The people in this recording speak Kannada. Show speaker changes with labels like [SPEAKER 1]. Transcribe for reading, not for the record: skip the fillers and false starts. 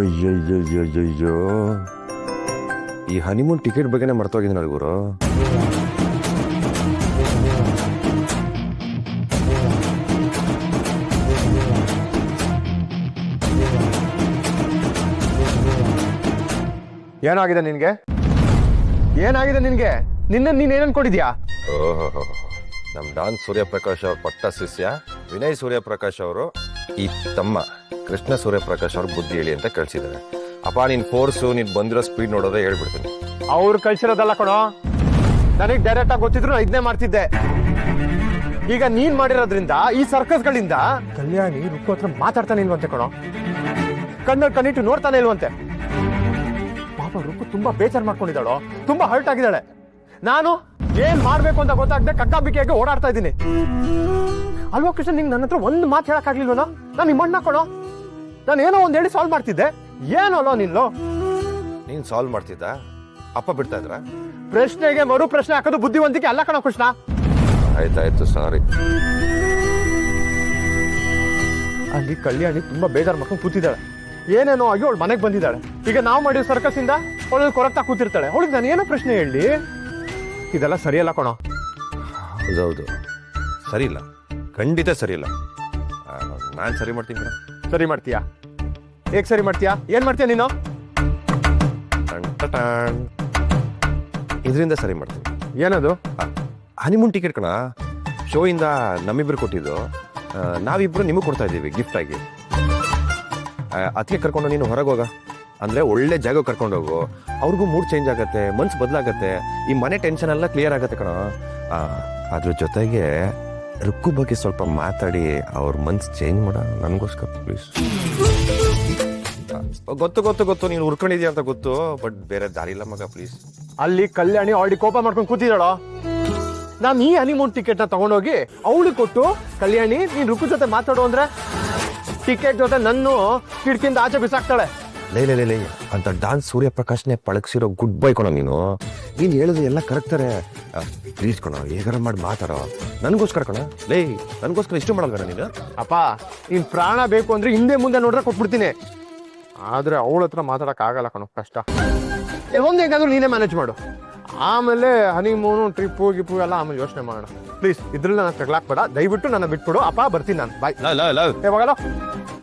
[SPEAKER 1] ಅಯ್ಯೋ ಈ ಹನಿಮೂನ್ ಟಿಕೆಟ್ ಬಗ್ಗೆನೇ ಮರ್ತೋಗಿದ್ದೀನಿ ಗುರು.
[SPEAKER 2] ಏನಾಗಿದೆ ನಿನ್ಗೆ? ಏನಾಗಿದೆ ನಿನ್ಗೆ? ನೀನ್ ಏನ್ ಅನ್ಕೊಂಡಿದ್ಯಾ?
[SPEAKER 1] ಓಹೋ, ನಮ್ ಡಾನ್ ಸೂರ್ಯಪ್ರಕಾಶ್ ಅವ್ರ ಪಟ್ಟ ಶಿಷ್ಯ ವಿನಯ್ ಸೂರ್ಯಪ್ರಕಾಶ್ ಅವರು ಈ ತಮ್ಮ ಕೃಷ್ಣ ಸೂರ್ಯಪ್ರಕಾಶ್ ಅವ್ರ ಬುದ್ಧಿ ಹೇಳಿ ಅಂತ ಕಳ್ಸಿದ್ದಾರೆ. ಅಪ್ಪ ನಿನ್ ಫೋರ್ಸು ನೀನ್ ಬಂದಿರೋ ಸ್ಪೀಡ್ ನೋಡೋದೇ ಹೇಳ್ಬಿಡ್ತೀನಿ.
[SPEAKER 2] ಅವ್ರು ಕಳ್ಸಿರೋದಲ್ಲ ಕಣೋ, ನನಗ್ ಡೈರೆಕ್ಟ್ ಆಗಿ ಗೊತ್ತಿದ್ರು ನಾ ಇದನ್ನೇ ಮಾಡ್ತಿದ್ದೆ. ಈಗ ನೀನ್ ಮಾಡಿರೋದ್ರಿಂದ ಈ ಸರ್ಕಸ್ ಗಳಿಂದ ಕಲ್ಯಾಣಿ ರುಕ್ಕು ಹತ್ರ ಮಾತಾಡ್ತಾನೆ ಇಲ್ವಂತೆ ಕಣೋ, ಕಣ್ಣಲ್ಲಿ ಕಣ್ಣಿಟ್ಟು ನೋಡ್ತಾನೆ ಇಲ್ವಂತೆ. ಪಾಪ ರುಕ್ಕು ತುಂಬಾ ಬೇಜಾರ್ ಮಾಡ್ಕೊಂಡಿದ್ದಾಳೋ, ತುಂಬಾ ಹರ್ಟ್ ಆಗಿದ್ದಾಳೆ. ನಾನು ಏನ್ ಮಾಡ್ಬೇಕು ಅಂತ ಗೊತ್ತಾಗದೆ ಕಕ್ಕಾಬಿಕೆಯಾಗಿ ಓಡಾಡ್ತಾ ಇದ್ದೀನಿ ಅಲ್ವಾ ಕೃಷ್ಣ? ನಿಂಗೆ ನನ್ನ ಹತ್ರ ಒಂದು ಮಾತು ಹೇಳಕ್ ಆಗ್ಲಿಲ್ವನೋ? ನಾನು ನಿಮ್ಮಣ್ಣ ಕಣೋ, ನಾನು ಏನೋ ಒಂದ್ ಹೇಳಿ ಸಾಲ್ವ್ ಮಾಡ್ತಿದ್ದೆ. ಏನೋ ನಿಲ್ಲೋ
[SPEAKER 1] ನೀನ್ ಸಾಲ್ವ್ ಮಾಡ್ತಿದ್ದ, ಅಪ್ಪ ಬಿಡ್ತಾ ಇದ್ರ?
[SPEAKER 2] ಪ್ರಶ್ನೆಗೆ ಮರು ಪ್ರಶ್ನೆ ಹಾಕೋದು ಬುದ್ಧಿವಂತಿಕೆ ಅಲ್ಲ ಕಣೋ ಕೃಷ್ಣ.
[SPEAKER 1] ಆಯ್ತಾಯ್ತು, ಸಾರಿ.
[SPEAKER 2] ಅಲ್ಲಿ ಕಲ್ಯಾಣಿ ತುಂಬಾ ಬೇಜಾರ್ ಮಾಡ್ಕೊಂಡು ಕೂತಿದ್ದಾಳೆ. ಏನೇನೋ ಆಗಿ ಅವಳು ಮನೆಗೆ ಬಂದಿದ್ದಾಳೆ. ಈಗ ನಾವು ಮಾಡಿರೋ ಸರ್ಕಸ್ ಇಂದ ಅವಳು ಕೊರಗ್ತಾ ಕೂತಿರ್ತಾಳೆ. ಅವಳಿಗೆ ನಾನು ಏನೋ ಪ್ರಶ್ನೆ ಹೇಳಿ? ಇದೆಲ್ಲ ಸರಿಯಲ್ಲ ಕಣೋ.
[SPEAKER 1] ಹೌದೌದು, ಸರಿ ಇಲ್ಲ, ಖಂಡಿತ ಸರಿ ಇಲ್ಲ. ನಾನು ಸರಿ ಮಾಡ್ತೀನಿ ಕಣ.
[SPEAKER 2] ಸರಿ ಮಾಡ್ತೀಯಾ? ಹೇಗ್ ಸರಿ ಮಾಡ್ತೀಯಾ? ಏನ್ ಮಾಡ್ತೀಯ ನೀನು?
[SPEAKER 1] ಇದರಿಂದ ಸರಿ ಮಾಡ್ತೀನಿ.
[SPEAKER 2] ಏನದು?
[SPEAKER 1] ಹನಿಮೂನ್ ಟಿಕೆಟ್ ಕಣ, ಶೋ ಇಂದ ನಮ್ಮಿಬ್ರು ಕೊಟ್ಟಿದ್ದು. ನಾವಿಬ್ರು ನಿಮಗೆ ಕೊಡ್ತಾ ಇದ್ದೀವಿ ಗಿಫ್ಟ್ ಆಗಿ. ಅದಕ್ಕೆ ಕರ್ಕೊಂಡು ನೀನು ಹೊರಗೆ ಹೋಗ, ಅಂದ್ರೆ ಒಳ್ಳೆ ಜಾಗ ಕರ್ಕೊಂಡು ಹೋಗು. ಅವ್ರಿಗೂ ಮೂಡ್ ಚೇಂಜ್ ಆಗತ್ತೆ, ಮನ್ಸು ಬದಲಾಗತ್ತೆ, ಈ ಮನೆ ಟೆನ್ಷನ್ ಎಲ್ಲ ಕ್ಲಿಯರ್ ಆಗತ್ತೆ ಕಣ. ಅದ್ರ ಜೊತೆಗೆ ರುಕ್ಕು ಬಗ್ಗೆ ಸ್ವಲ್ಪ ಮಾತಾಡಿ ಅವ್ರ ಮನ್ಸು ಚೇಂಜ್ ಮಾಡ ನನಗೋಸ್ಕರ ಪ್ಲೀಸ್. ಗೊತ್ತು ನೀನು ಉರ್ಕೊಂಡಿದ್ಯಾ ಅಂತ ಗೊತ್ತು, ಬಟ್ ಬೇರೆ ದಾರಿ ಇಲ್ಲ ಮಗ, ಪ್ಲೀಸ್.
[SPEAKER 2] ಅಲ್ಲಿ ಕಲ್ಯಾಣಿ ಆಲ್ರೆಡಿ ಕೋಪ ಮಾಡ್ಕೊಂಡು ಕೂತಿದ್ದಾಳೋ. ನಾನು ಈ ಹನಿಮೂನ್ ಟಿಕೆಟ್ ನ ತಗೊಂಡೋಗಿ ಅವಳಿಗೆ ಕೊಟ್ಟು, ಕಲ್ಯಾಣಿ ನೀನ್ ರುಕ್ಕು ಜೊತೆ ಮಾತಾಡು ಅಂದ್ರೆ ಟಿಕೆಟ್ ಜೊತೆ ನನ್ನ ಕಿಟಕಿಯಿಂದ ಆಚೆ ಬಿಸಾಕ್ತಾಳೆ.
[SPEAKER 1] ಲೇ ಅಂತ ಡಾನ್ಸ್ ಸೂರ್ಯಪ್ರಕಾಶ್ನೇ ಪಳಗಿಸಿರೋ ಗುಡ್ ಬಾಯ್ ಕಣೋ ನೀನು. ನೀನು ಹೇಳಿದ್ರೆ ಎಲ್ಲ ಕರೆಕ್ತಾರೆ. ಪ್ಲೀಸ್ ಕಣೋ, ಹೇಗಾರ ಮಾಡಿ ಮಾತಾಡೋ, ನನಗೋಸ್ಕರ ಕಣ. ನನಗೋಸ್ಕರ ಇಷ್ಟು ಮಾಡಲ್ವೇನ ನೀನು?
[SPEAKER 2] ಅಪ್ಪ, ನೀನ್ ಪ್ರಾಣ ಬೇಕು ಅಂದ್ರೆ ಹಿಂದೆ ಮುಂದೆ ನೋಡ್ರೆ ಕೊಟ್ಬಿಡ್ತೀನಿ. ಆದ್ರೆ ಅವಳ ಹತ್ರ ಮಾತಾಡಕ್ ಆಗಲ್ಲ ಕಣೋ, ಕಷ್ಟ. ಒಂದ್ ಹೇಗಾದ್ರೂ ನೀನೇ ಮ್ಯಾನೇಜ್ ಮಾಡು. ಆಮೇಲೆ ಹನಿಮೂನು ಟ್ರಿಪ್ಪು ಗಿಪ್ಪು ಎಲ್ಲ ಆಮೇಲೆ ಯೋಚನೆ ಮಾಡೋಣ. ಪ್ಲೀಸ್ ಇದ್ರಲ್ಲಿ ನಾನು ತಗ್ಲಾಕ್ಬೇಡ, ದಯವಿಟ್ಟು ನನ್ನ ಬಿಟ್ಬಿಡು. ಅಪ್ಪ ಬರ್ತೀನಿ ನಾನು, ಬಾಯ್.
[SPEAKER 1] ಲವ್
[SPEAKER 2] ಯಾವಾಗಲೋ